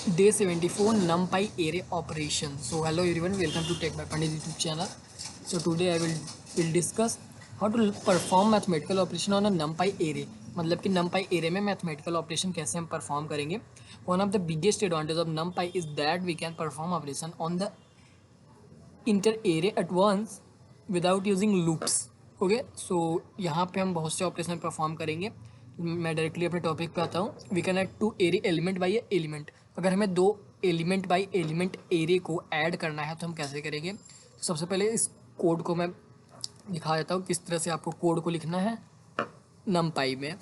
Day 74 NumPy array operation. So hello everyone, welcome to Tech by Pandit YouTube channel. So today I will discuss how to perform mathematical operation on a NumPy array. मतलब कि NumPy array में mathematical operation कैसे हम perform करेंगे. One of the biggest advantage of NumPy is that we can perform operation on the inter array at once without using loops. Okay so यहाँ पे हम बहुत से ऑपरेशन परफॉर्म करेंगे. मैं डायरेक्टली अपने टॉपिक पे आता हूँ. We can add two array element by element. अगर हमें दो एलिमेंट बाई एलिमेंट एरे को ऐड करना है तो हम कैसे करेंगे. तो सबसे पहले इस कोड को मैं दिखा देता हूँ किस तरह से आपको कोड को लिखना है NumPy में.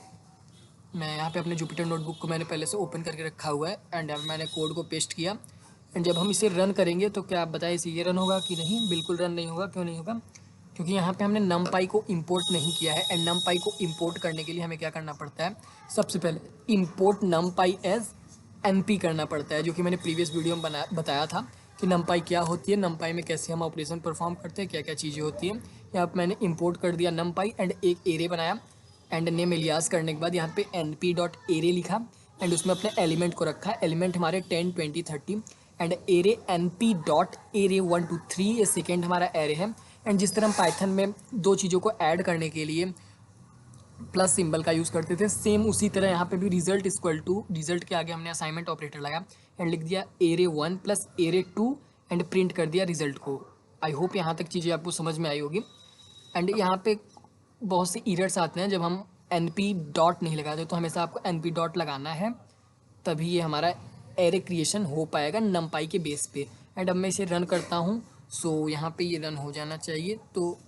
मैं यहाँ पे अपने जुपिटर नोटबुक को मैंने पहले से ओपन करके रखा हुआ है एंड मैंने कोड को पेस्ट किया. एंड जब हम इसे रन करेंगे तो क्या आप बताइए इसे ये रन होगा कि नहीं. बिल्कुल रन नहीं होगा. क्यों नहीं होगा. क्योंकि यहाँ पे हमने NumPy को इंपोर्ट नहीं किया है. एंड NumPy को इंपोर्ट करने के लिए हमें क्या करना पड़ता है. सबसे पहले इंपोर्ट NumPy एज NP करना पड़ता है, जो कि मैंने प्रीवियस वीडियो में बताया था कि NumPy क्या होती है, NumPy में कैसे हम ऑपरेशन परफॉर्म करते हैं, क्या क्या चीज़ें होती हैं. यहाँ पर मैंने इंपोर्ट कर दिया NumPy एंड एक एरे बनाया एंड नेम एलियास करने के बाद यहाँ पे np.array लिखा एंड उसमें अपने एलिमेंट को रखा. एलिमेंट हमारे 10, 20, 30 एंड एरे np.array 1 2 3 ये सेकेंड हमारा एरे है. एंड जिस तरह हम पाइथन में दो चीज़ों को ऐड करने के लिए प्लस सिंबल का यूज़ करते थे, सेम उसी तरह यहाँ पे भी रिजल्ट इक्वल टू रिजल्ट के आगे हमने असाइनमेंट ऑपरेटर लगाया एंड लिख दिया array 1 plus array 2 and print कर दिया रिजल्ट को. आई होप यहाँ तक चीज़ें आपको समझ में आई होगी. एंड यहाँ पे बहुत से एरर्स आते हैं जब हम np डॉट नहीं लगाते, तो हमेशा आपको np डॉट लगाना है, तभी ये हमारा एरे क्रिएशन हो पाएगा NumPy के बेस पे. एंड अब मैं इसे रन करता हूँ. सो यहाँ पे ये रन हो जाना चाहिए. तो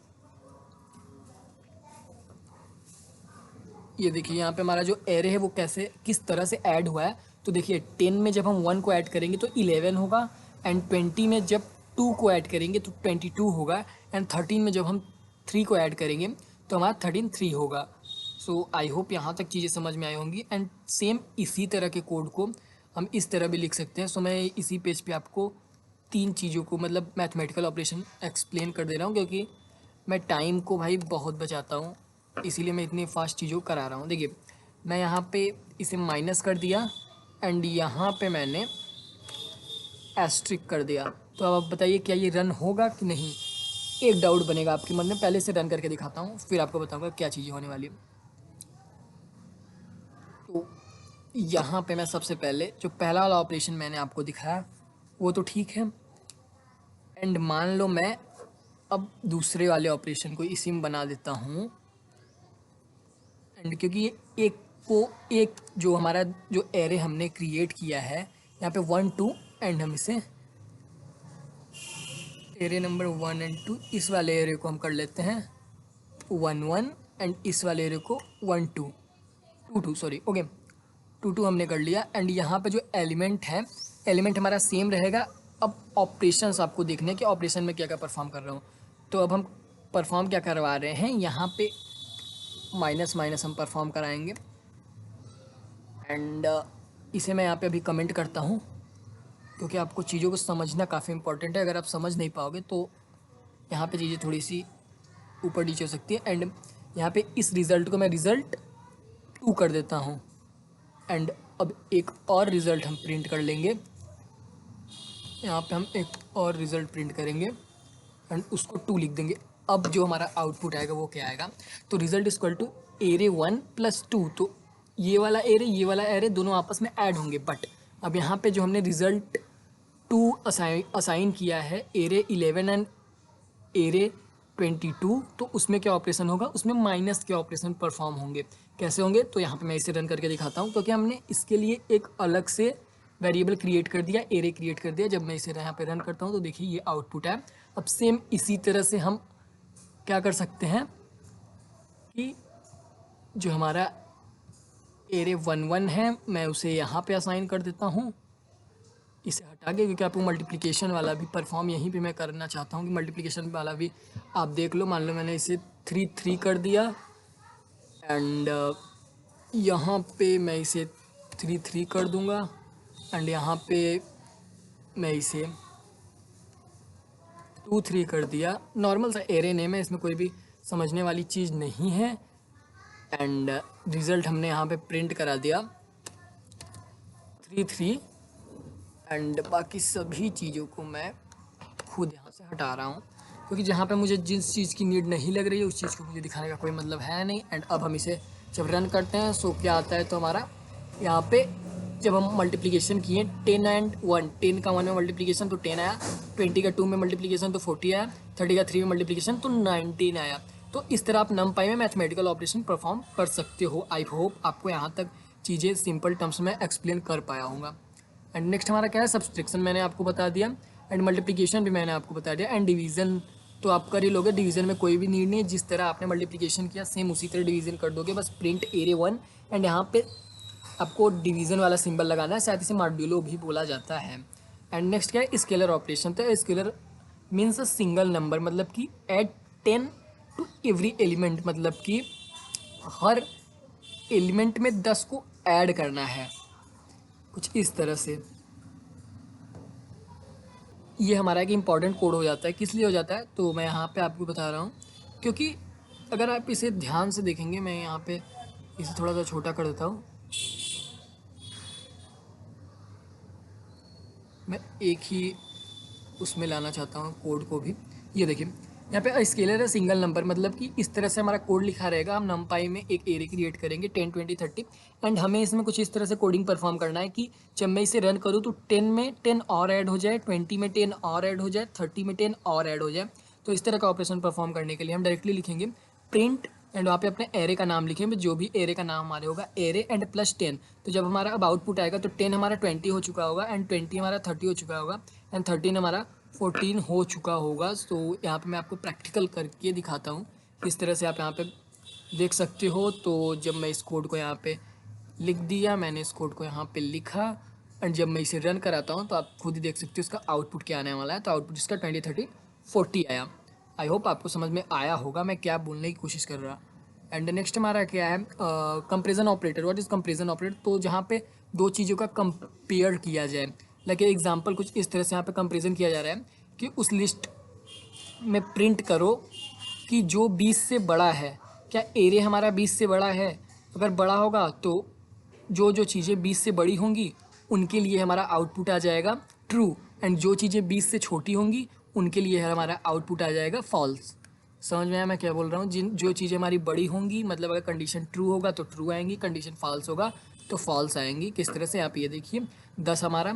ये देखिए यहाँ पे हमारा जो एरे है वो कैसे किस तरह से ऐड हुआ है. तो देखिए 10 में जब हम 1 को ऐड करेंगे तो 11 होगा एंड 20 में जब 2 को ऐड करेंगे तो 22 होगा एंड 13 में जब हम 3 को ऐड करेंगे तो हमारा 13 3 होगा. सो आई होप यहाँ तक चीज़ें समझ में आई होंगी. एंड सेम इसी तरह के कोड को हम इस तरह भी लिख सकते हैं. सो मैं इसी पेज पे आपको तीन चीज़ों को मतलब मैथमेटिकल ऑपरेशन एक्सप्लेन कर दे रहा हूँ, क्योंकि मैं टाइम को भाई बहुत बचाता हूँ, इसीलिए मैं इतनी फास्ट चीज़ों को करा रहा हूँ. देखिए मैं यहाँ पे इसे माइनस कर दिया एंड यहाँ पे मैंने एस्ट्रिक कर दिया. तो अब आप बताइए क्या ये रन होगा कि नहीं. एक डाउट बनेगा आपके मन में. पहले से रन करके दिखाता हूँ फिर आपको बताऊँगा क्या चीज़ें होने वाली है. तो यहाँ पे मैं सबसे पहले जो पहला वाला ऑपरेशन मैंने आपको दिखाया वो तो ठीक है. एंड मान लो मैं अब दूसरे वाले ऑपरेशन को इसी में बना देता हूँ. एंड क्योंकि ये एक जो हमारा जो एरे हमने क्रिएट किया है यहाँ पे 1 2 एंड हम इसे एरे नंबर 1 एंड 2 इस वाले एरे को हम कर लेते हैं 1 1 एंड इस वाले एरे को 1 2 2 2 सॉरी ओके 2 2 हमने कर लिया. एंड यहाँ पे जो एलिमेंट है एलिमेंट हमारा सेम रहेगा. अब ऑपरेशंस आपको देखने हैं कि ऑपरेशन में क्या क्या परफॉर्म कर रहा हूँ. तो अब हम परफॉर्म क्या करवा रहे हैं, यहाँ पे माइनस माइनस हम परफॉर्म कराएंगे. एंड इसे मैं यहाँ पे अभी कमेंट करता हूँ क्योंकि आपको चीज़ों को समझना काफ़ी इंपॉर्टेंट है. अगर आप समझ नहीं पाओगे तो यहाँ पे चीज़ें थोड़ी सी ऊपर नीचे हो सकती है. एंड यहाँ पे इस रिज़ल्ट को मैं रिज़ल्ट 2 कर देता हूँ. एंड अब एक और रिज़ल्ट हम प्रिंट कर लेंगे. यहाँ पे हम एक और रिज़ल्ट प्रिंट करेंगे एंड उसको 2 लिख देंगे. अब जो हमारा आउटपुट आएगा वो क्या आएगा. तो result equal to array 1 plus 2. तो ये वाला एरे दोनों आपस में ऐड होंगे. बट अब यहाँ पे जो हमने रिज़ल्ट 2 असाइन किया है एरे 11 एंड एरे 22, तो उसमें क्या ऑपरेशन होगा, उसमें माइनस के ऑपरेशन परफॉर्म होंगे. कैसे होंगे तो यहाँ पे मैं इसे रन करके दिखाता हूँ, क्योंकि हमने इसके लिए एक अलग से वेरिएबल क्रिएट कर दिया, एरे क्रिएट कर दिया. जब मैं इसे यहाँ पे रन करता हूँ तो देखिए ये आउटपुट है. अब सेम इसी तरह से हम क्या कर सकते हैं कि जो हमारा एरे 1 1 है मैं उसे यहाँ पे असाइन कर देता हूँ, इसे हटा के, क्योंकि आपको मल्टीप्लिकेशन वाला भी परफॉर्म यहीं पे मैं करना चाहता हूँ कि मल्टीप्लिकेशन वाला भी आप देख लो. मान लो मैंने इसे 3 3 कर दिया एंड यहाँ पे मैं इसे 3 3 कर दूँगा एंड यहाँ पे मैं इसे 2 3 कर दिया. नॉर्मल सा एरे नेम है, इसमें कोई भी समझने वाली चीज़ नहीं है. एंड रिज़ल्ट हमने यहाँ पे प्रिंट करा दिया 3 3 एंड बाकी सभी चीज़ों को मैं खुद यहाँ से हटा रहा हूँ, क्योंकि जहाँ पे मुझे जिस चीज़ की नीड नहीं लग रही है उस चीज़ को मुझे दिखाने का कोई मतलब है नहीं। एंड अब हम इसे जब रन करते हैं सो क्या आता है, तो हमारा यहाँ पे जब हम मल्टीप्लिकेशन किए 10 एंड 1, 10 का 1 में मल्टीप्लिकेशन तो 10 आया, 20 का 2 में मल्टीप्लिकेशन तो 40 आया, 30 का 3 में मल्टीप्लिकेशन तो 19 आया। तो इस तरह आप नमपाई में मैथमेटिकल ऑपरेशन परफॉर्म कर सकते हो। आई होप आपको यहाँ तक चीज़ें सिंपल टर्म्स में एक्सप्लेन कर पाया होगा। एंड नेक्स्ट हमारा क्या है, सब्सट्रैक्शन मैंने आपको बता दिया, एंड मल्टीप्लिकेशन भी मैंने आपको बता दिया, एंड डिवीज़न तो आप कर ही लोगे। डिवीज़न में कोई भी नीड नहीं है, जिस तरह आपने मल्टीप्लिकेशन किया सेम उसी तरह डिवीज़न कर दोगे, बस प्रिंट एरे 1 एंड यहाँ पे आपको डिवीज़न वाला सिंबल लगाना है, शायद इसे मॉड्यूलो भी बोला जाता है। एंड नेक्स्ट क्या है, स्केलर ऑपरेशन। तो scalar means a single number, मतलब कि ऐड 10 टू एवरी एलिमेंट, मतलब कि हर एलिमेंट में 10 को ऐड करना है, कुछ इस तरह से। ये हमारा एक इम्पॉर्टेंट कोड हो जाता है। किस लिए हो जाता है, तो मैं यहाँ पे आपको बता रहा हूँ, क्योंकि अगर आप इसे ध्यान से देखेंगे, मैं यहाँ पे इसे थोड़ा सा छोटा कर देता हूँ, मैं एक ही उसमें लाना चाहता हूँ कोड को भी। ये देखिए यहाँ पे स्केलर है सिंगल नंबर, मतलब कि इस तरह से हमारा कोड लिखा रहेगा। हम नमपाई में एक एरे क्रिएट करेंगे 10, 20, 30 एंड हमें इसमें कुछ इस तरह से कोडिंग परफॉर्म करना है कि जब मैं इसे रन करूँ तो 10 में 10 और ऐड हो जाए, 20 में 10 और ऐड हो जाए, 30 में 10 और ऐड हो जाए। तो इस तरह का ऑपरेशन परफॉर्म करने के लिए हम डायरेक्टली लिखेंगे प्रिंट एंड वहाँ पे अपने एरे का नाम लिखेंगे, जो भी एरे का नाम हमारे होगा, एरे एंड प्लस 10। तो जब हमारा अब आउटपुट आएगा तो 10 हमारा 20 हो चुका होगा, एंड 20 हमारा 30 हो चुका होगा, एंड 13 हमारा 14 हो चुका होगा। तो यहाँ पे मैं आपको प्रैक्टिकल करके दिखाता हूँ किस तरह से आप यहाँ पे देख सकते हो। तो जब मैं इस कोड को यहाँ पे लिख दिया, मैंने इस कोड को यहाँ पे लिखा, एंड जब मैं इसे रन कराता हूँ तो आप खुद ही देख सकते हो इसका आउटपुट क्या आने वाला है। तो आउटपुट इसका 20, 30, 40 आया। आई होप आपको समझ में आया होगा मैं क्या बोलने की कोशिश कर रहा। एंड नेक्स्ट हमारा क्या है, comparison operator. What is comparison operator, तो जहाँ पे दो चीज़ों का कंपेयर किया जाए। लाइक एग्जांपल कुछ इस तरह से यहाँ पे कंपेरिजन किया जा रहा है कि उस लिस्ट में प्रिंट करो कि जो 20 से बड़ा है, क्या एरे हमारा 20 से बड़ा है। अगर बड़ा होगा तो जो जो चीज़ें 20 से बड़ी होंगी उनके लिए हमारा आउटपुट आ जाएगा ट्रू, एंड जो चीज़ें 20 से छोटी होंगी उनके लिए हमारा आउटपुट आ जाएगा फॉल्स। समझ में आया मैं क्या बोल रहा हूँ। जो चीज़ें हमारी बड़ी होंगी, मतलब अगर कंडीशन ट्रू होगा तो ट्रू आएंगी, कंडीशन फॉल्स होगा तो फॉल्स आएंगी। किस तरह से, आप ये देखिए 10 हमारा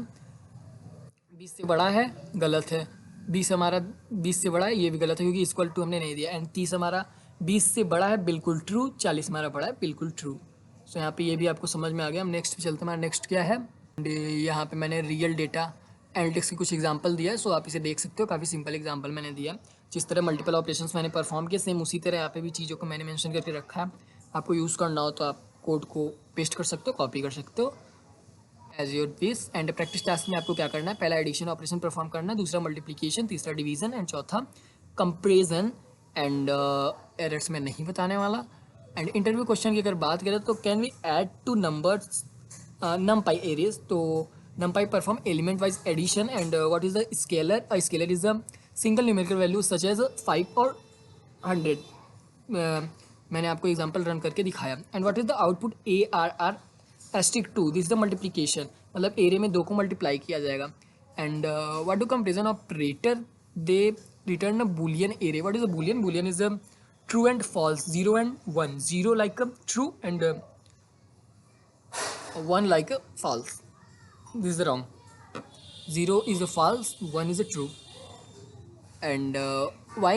20 से बड़ा है, गलत है। 20 हमारा 20 से बड़ा है, ये भी गलत है क्योंकि इक्वल टू हमने नहीं दिया। एंड 30 हमारा 20 से बड़ा है, बिल्कुल ट्रू। 40 हमारा बड़ा है, बिल्कुल ट्रू। सो यहाँ पे ये भी आपको समझ में आ गया। हम नेक्स्ट पे चलते हैं। हमारा नेक्स्ट क्या है, यहाँ पे मैंने रियल डेटा एनालिटिक्स की कुछ एग्जांपल दिया है, सो आप इसे देख सकते हो। काफ़ी सिंपल एग्जांपल मैंने दिया। जिस तरह मल्टीपल ऑपरेशंस मैंने परफॉर्म किए, सेम उसी तरह यहाँ पे भी चीज़ों को मैंने मेंशन करके रखा है। आपको यूज़ करना हो तो आप कोड को पेस्ट कर सकते हो, कॉपी कर सकते हो as your wish. And practice task में आपको क्या करना है, पहला एडिशन ऑपरेशन परफॉर्म करना है, दूसरा मल्टीप्लिकेशन, तीसरा डिवीजन, एंड चौथा कंपेरिजन। एंड एरर्स में नहीं बताने वाला। एंड इंटरव्यू क्वेश्चन की अगर बात करें तो can we add two numbers numpy areas, तो numpy perform element wise addition। and what is the scalar, a scalar is a single numerical value such as 5 or 100। मैंने आपको एग्जांपल रन करके दिखाया। And what is the output, ARR asterisk 2, this the multiplication, मतलब array में 2 को multiply किया जाएगा। And what do comparison operator, they return a boolean array. What is a boolean, boolean is a true and false, 0 and 1, 0 like a true and 1 like a false. This is the wrong. 0 is a false, 1 is a true. And why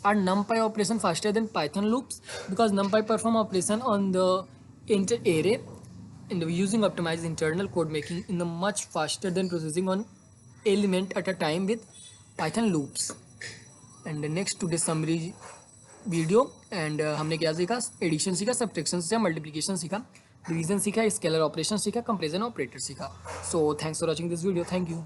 are numpy operation faster than Python loops? Because numpy perform operation on the inter array and using optimized internal code making in the much faster than processing on element at a time with Python loops. And next to this summary video. And हमने क्या सीखा, addition सीखा, subtraction सीखा, multiplication सीखा, division सीखा, scalar operation सीखा, comparison operator सीखा। So thanks for watching this video, thank you.